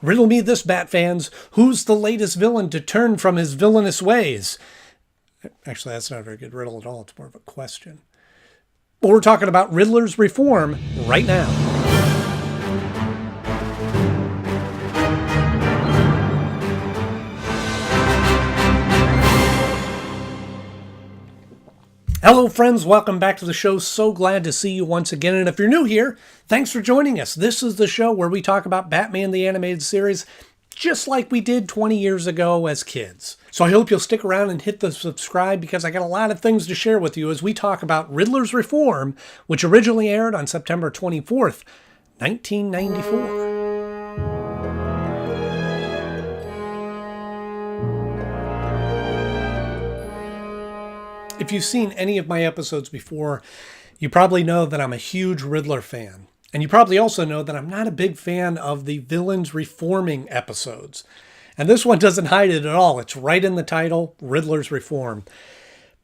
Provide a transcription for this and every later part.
Riddle me this, Bat fans. Who's the latest villain to turn from his villainous ways? Actually, that's not a very good riddle at all. It's more of a question. But we're talking about Riddler's reform right now. Hello friends, welcome back to the show. So glad to see you once again. And if you're new here, thanks for joining us. This is the show where we talk about Batman the Animated Series just like we did 20 years ago as kids. So I hope you'll stick around and hit the subscribe because I got a lot of things to share with you as we talk about Riddler's Reform, which originally aired on September 24th, 1994. If you've seen any of my episodes before, you probably know that I'm a huge Riddler fan. And you probably also know that I'm not a big fan of the villains reforming episodes. And this one doesn't hide it at all. It's right in the title, Riddler's Reform.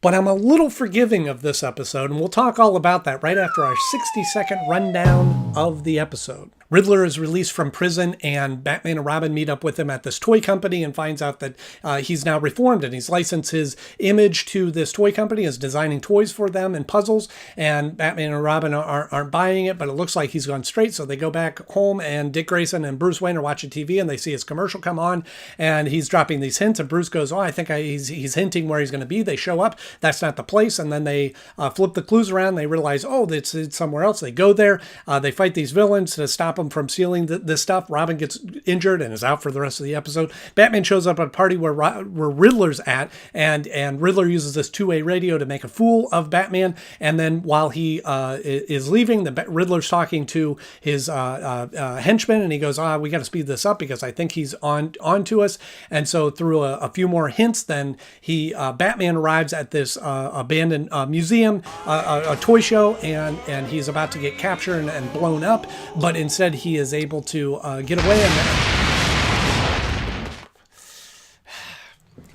But I'm a little forgiving of this episode, and we'll talk all about that right after our 60-second rundown of the episode. Riddler is released from prison, and Batman and Robin meet up with him at this toy company and finds out that he's now reformed, and he's licensed his image to this toy company, is designing toys for them and puzzles, and Batman and Robin aren't buying it, but it looks like he's gone straight, so they go back home, and Dick Grayson and Bruce Wayne are watching TV, and they see his commercial come on, and he's dropping these hints, and Bruce goes, I think he's hinting where he's going to be. They show up, that's not the place, and then they flip the clues around, they realize, it's somewhere else. They go there, they fight these villains to stop them from stealing this stuff. Robin gets injured and is out for the rest of the episode. Batman shows up at a party where Riddler's at, and Riddler uses this two-way radio to make a fool of Batman, and then while he is leaving, the Riddler's talking to his henchman, and he goes, we got to speed this up because I think he's on to us, and so through a few more hints, then Batman arrives at this abandoned museum, a toy show, and he's about to get captured and blown up, but instead he is able to get away.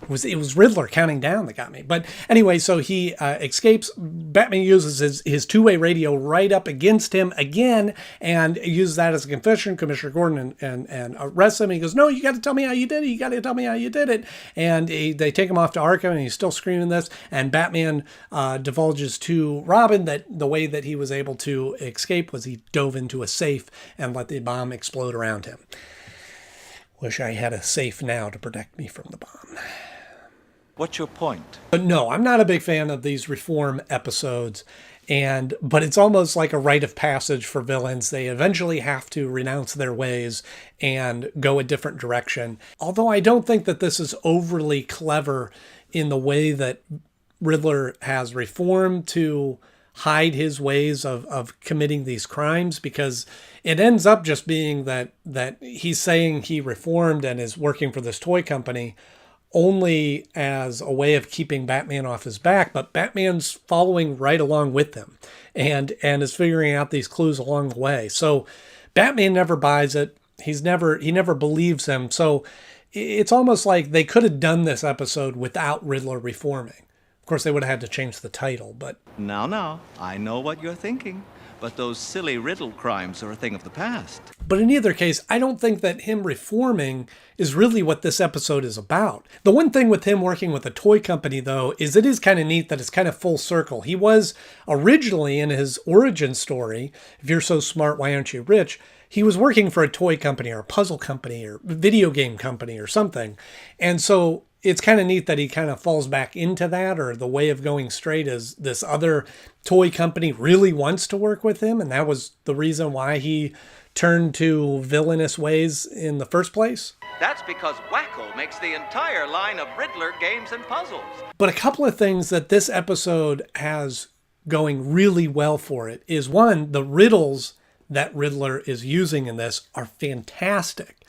It was Riddler counting down that got me. But anyway, so he escapes. Batman uses his two-way radio right up against him again and uses that as a confession. Commissioner Gordon and arrests him. He goes, no, you got to tell me how you did it. You got to tell me how you did it. And they take him off to Arkham, and he's still screaming this. And Batman divulges to Robin that the way that he was able to escape was he dove into a safe and let the bomb explode around him. Wish I had a safe now to protect me from the bomb. What's your point? But no, I'm not a big fan of these reform episodes, but it's almost like a rite of passage for villains. They eventually have to renounce their ways and go a different direction. Although I don't think that this is overly clever in the way that Riddler has reformed to hide his ways of committing these crimes, because it ends up just being that he's saying he reformed and is working for this toy company only as a way of keeping Batman off his back, but Batman's following right along with him and is figuring out these clues along the way. So Batman never buys it. He never believes him. So it's almost like they could have done this episode without Riddler reforming. Of course, they would have had to change the title, but... Now, I know what you're thinking, but those silly riddle crimes are a thing of the past. But in either case, I don't think that him reforming is really what this episode is about. The one thing with him working with a toy company, though, is it is kind of neat that it's kind of full circle. He was originally, in his origin story, if you're so smart, why aren't you rich? He was working for a toy company or a puzzle company or video game company or something. And so it's kind of neat that he kind of falls back into that, or the way of going straight is this other toy company really wants to work with him. And that was the reason why he turned to villainous ways in the first place. That's because Wacth makes the entire line of Riddler games and puzzles. But a couple of things that this episode has going really well for it is, one, the riddles that Riddler is using in this are fantastic.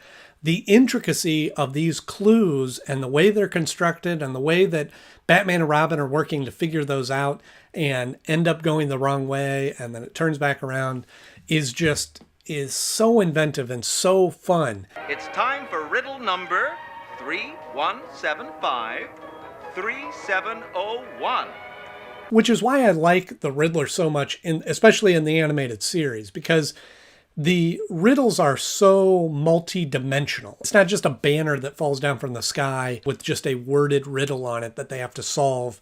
The intricacy of these clues and the way they're constructed and the way that Batman and Robin are working to figure those out and end up going the wrong way and then it turns back around is so inventive and so fun. It's time for riddle number 3175 3701. Which is why I like the Riddler so much, especially in the animated series, because The riddles are so multi-dimensional. It's not just a banner that falls down from the sky with just a worded riddle on it that they have to solve.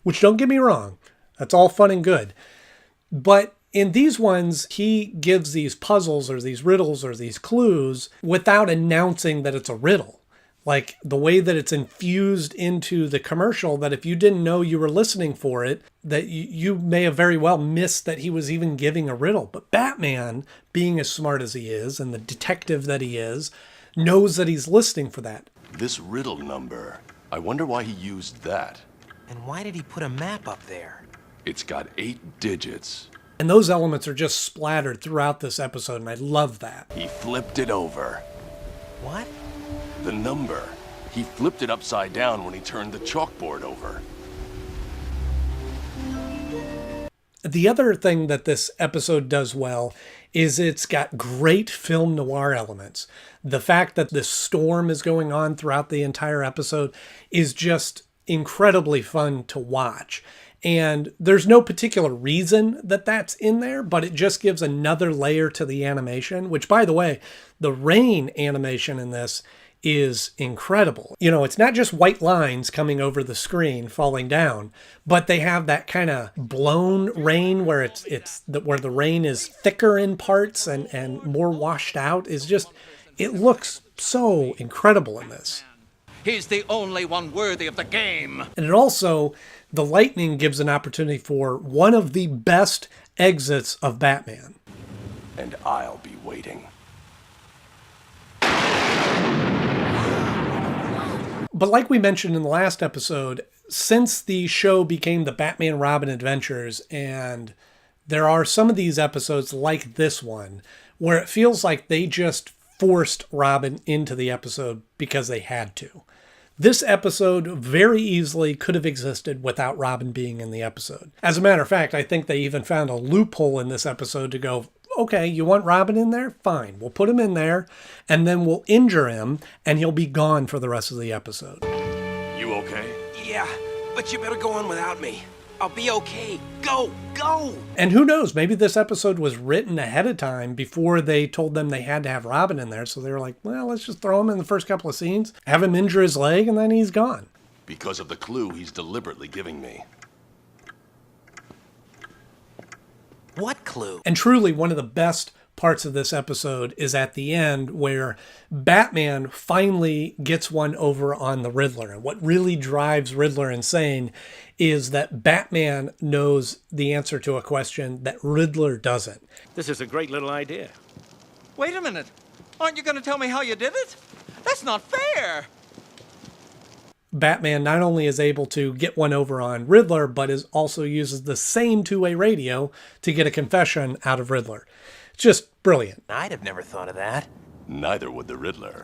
Which, don't get me wrong, that's all fun and good. But in these ones, he gives these puzzles or these riddles or these clues without announcing that it's a riddle. Like the way that it's infused into the commercial, that if you didn't know you were listening for it, that you may have very well missed that he was even giving a riddle. But Batman, being as smart as he is and the detective that he is, knows that he's listening for that. This riddle number, I wonder why he used that. And why did he put a map up there? It's got 8 digits. And those elements are just splattered throughout this episode, and I love that. He flipped it over. What? The number. He flipped it upside down when he turned the chalkboard over. The other thing that this episode does well is it's got great film noir elements. The fact that this storm is going on throughout the entire episode is just incredibly fun to watch. And there's no particular reason that that's in there, but it just gives another layer to the animation, which, by the way, the rain animation in this is incredible. You know, it's not just white lines coming over the screen falling down, but they have that kind of blown rain where where the rain is thicker in parts and more washed out. It looks so incredible in this. He's the only one worthy of the game. And it also, the lightning gives an opportunity for one of the best exits of Batman. And I'll be waiting. But like we mentioned in the last episode, since the show became the Batman Robin Adventures, and there are some of these episodes like this one, where it feels like they just forced Robin into the episode because they had to. This episode very easily could have existed without Robin being in the episode. As a matter of fact, I think they even found a loophole in this episode to go, okay, you want Robin in there? Fine, we'll put him in there, and then we'll injure him, and he'll be gone for the rest of the episode. You okay? Yeah, but you better go on without me. I'll be okay. Go! And who knows, maybe this episode was written ahead of time before they told them they had to have Robin in there. So they were like, well, let's just throw him in the first couple of scenes, have him injure his leg, and then he's gone. Because of the clue he's deliberately giving me. What clue? And truly, one of the best parts of this episode is at the end where Batman finally gets one over on the Riddler. And what really drives Riddler insane is that Batman knows the answer to a question that Riddler doesn't. This is a great little idea. Wait a minute. Aren't you going to tell me how you did it? That's not fair. Batman not only is able to get one over on Riddler, but also uses the same two-way radio to get a confession out of Riddler. It's just brilliant. I'd have never thought of that. Neither would the Riddler.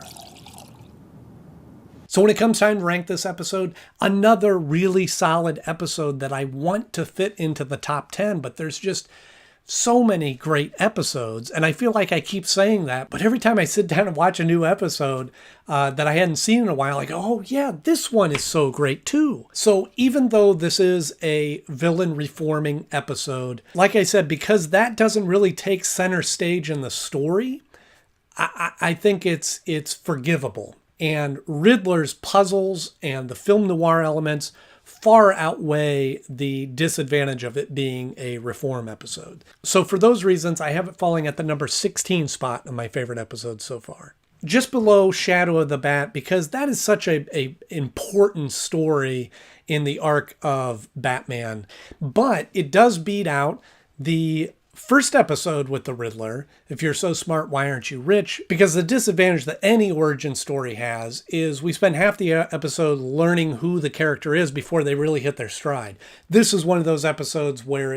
So when it comes time to rank this episode, another really solid episode that I want to fit into the top 10, but there's just so many great episodes, and I feel like I keep saying that, but every time I sit down and watch a new episode that I hadn't seen in a while, I go, oh yeah, this one is so great too. So even though this is a villain reforming episode, like I said, because that doesn't really take center stage in the story, I think it's forgivable. And Riddler's puzzles and the film noir elements far outweigh the disadvantage of it being a reform episode. So for those reasons, I have it falling at the number 16 spot of my favorite episodes so far. Just below Shadow of the Bat, because that is such a important story in the arc of Batman. But it does beat out the first episode with the Riddler, If You're So Smart, Why Aren't You Rich? Because the disadvantage that any origin story has is we spend half the episode learning who the character is before they really hit their stride. This is one of those episodes where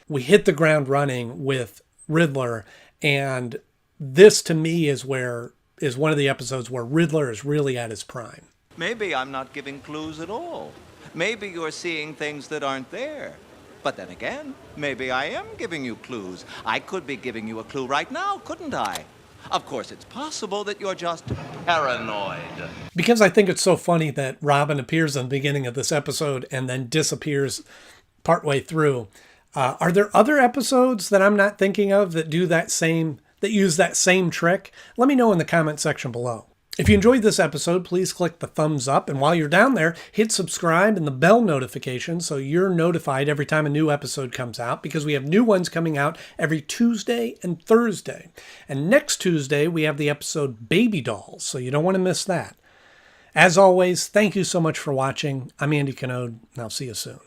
we hit the ground running with Riddler, and this to me is one of the episodes where Riddler is really at his prime. Maybe I'm not giving clues at all. Maybe you're seeing things that aren't there. But then again, maybe I am giving you clues. I could be giving you a clue right now, couldn't I? Of course, it's possible that you're just paranoid. Because I think it's so funny that Robin appears in the beginning of this episode and then disappears partway through. Are there other episodes that I'm not thinking of that use that same trick? Let me know in the comment section below. If you enjoyed this episode, please click the thumbs up. And while you're down there, hit subscribe and the bell notification so you're notified every time a new episode comes out, because we have new ones coming out every Tuesday and Thursday. And next Tuesday, we have the episode Baby Dolls, so you don't want to miss that. As always, thank you so much for watching. I'm Andy Knode, and I'll see you soon.